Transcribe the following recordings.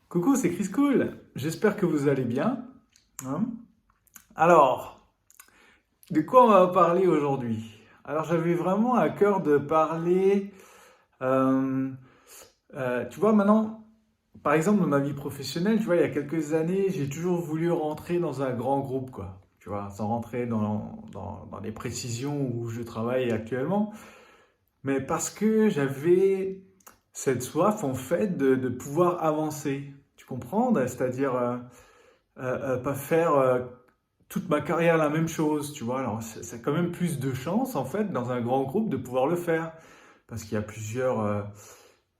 Coucou, c'est Chris Cool. J'espère que vous allez bien. Hein. Alors, de quoi on va parler aujourd'hui? Alors, j'avais vraiment à cœur de parler. euh, Tu vois, maintenant, par exemple, dans ma vie professionnelle, tu vois, il y a quelques années, j'ai toujours voulu rentrer dans un grand groupe, quoi. Tu vois, sans rentrer dans les précisions où je travaille actuellement, mais parce que j'avais cette soif, en fait, de pouvoir avancer. Tu comprends? C'est-à-dire. Pas faire toute ma carrière la même chose, tu vois. Alors, c'est quand même plus de chance, en fait, dans un grand groupe de pouvoir le faire. Parce qu'il y a plusieurs,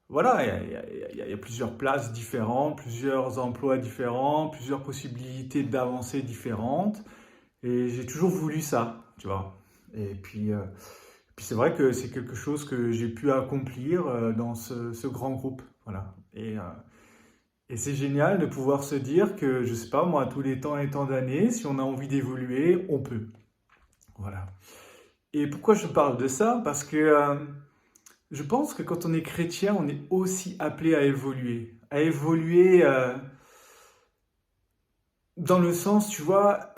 voilà, il y a plusieurs places différentes, plusieurs emplois différents, plusieurs possibilités d'avancer différentes. Et j'ai toujours voulu ça, tu vois. Et puis c'est vrai que c'est quelque chose que j'ai pu accomplir dans ce grand groupe, voilà. Et c'est génial de pouvoir se dire que, je sais pas, moi, à tous les temps et temps d'années, si on a envie d'évoluer, on peut. Voilà. Et pourquoi je parle de ça? Parce que je pense que quand on est chrétien, on est aussi appelé à évoluer. À évoluer dans le sens, tu vois,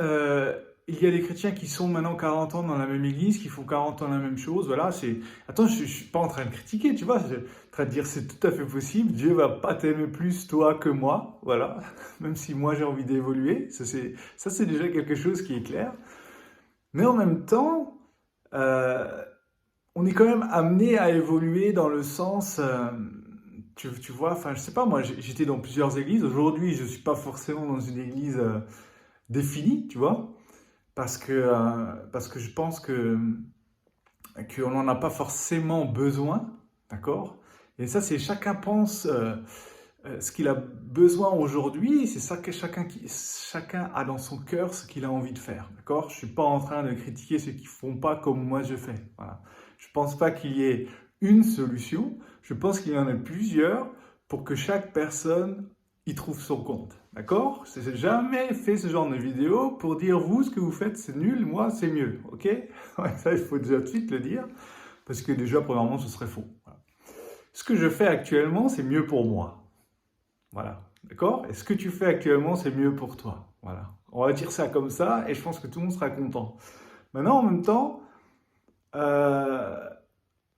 il y a des chrétiens qui sont maintenant 40 ans dans la même église, qui font 40 ans la même chose. Voilà, c'est. Attends, je suis pas en train de critiquer, tu vois. Je suis en train de dire c'est tout à fait possible. Dieu va pas t'aimer plus toi que moi. Voilà. Même si moi j'ai envie d'évoluer. Ça, c'est déjà quelque chose qui est clair. Mais en même temps, euh, on est quand même amené à évoluer dans le sens. Tu vois, enfin, je sais pas, moi j'étais dans plusieurs églises. Aujourd'hui, je suis pas forcément dans une église définie, tu vois. Parce que je pense qu'on n'en a pas forcément besoin, d'accord? Et ça, c'est chacun pense ce qu'il a besoin aujourd'hui, c'est ça que chacun a dans son cœur ce qu'il a envie de faire, d'accord? Je suis pas en train de critiquer ceux qui font pas comme moi je fais, voilà. Je pense pas qu'il y ait une solution, je pense qu'il y en a plusieurs pour que chaque personne y trouve son compte, d'accord? Je n'ai jamais fait ce genre de vidéo pour dire vous, ce que vous faites c'est nul, moi c'est mieux, ok? Ouais, ça, il faut déjà tout de suite le dire, parce que déjà, premièrement, ce serait faux. Voilà. Ce que je fais actuellement, c'est mieux pour moi. Voilà. D'accord? Et ce que tu fais actuellement, c'est mieux pour toi. Voilà. On va dire ça comme ça, et je pense que tout le monde sera content. Maintenant, en même temps, euh,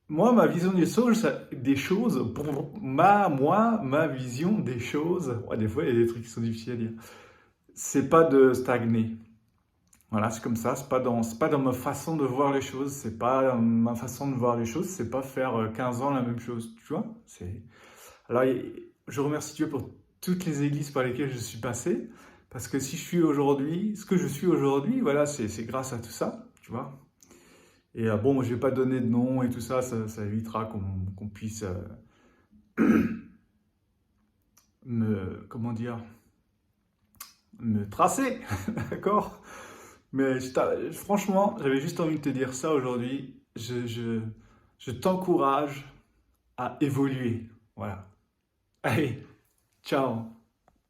moi, ma vision des choses, ma vision des choses, ouais, des fois, il y a des trucs qui sont difficiles à dire, c'est pas de stagner. Voilà, c'est comme ça, c'est pas dans ma façon de voir les choses, c'est pas dans ma façon de voir les choses, c'est pas faire 15 ans la même chose, tu vois? Alors, je remercie Dieu pour toutes les églises par lesquelles je suis passé, parce que si je suis aujourd'hui, ce que je suis aujourd'hui, voilà, c'est grâce à tout ça, tu vois. Et bon, je vais pas donner de nom et tout ça, ça évitera qu'on puisse comment dire, me tracer, d'accord? Mais franchement, j'avais juste envie de te dire ça aujourd'hui. Je t'encourage à évoluer. Voilà. Allez, ciao!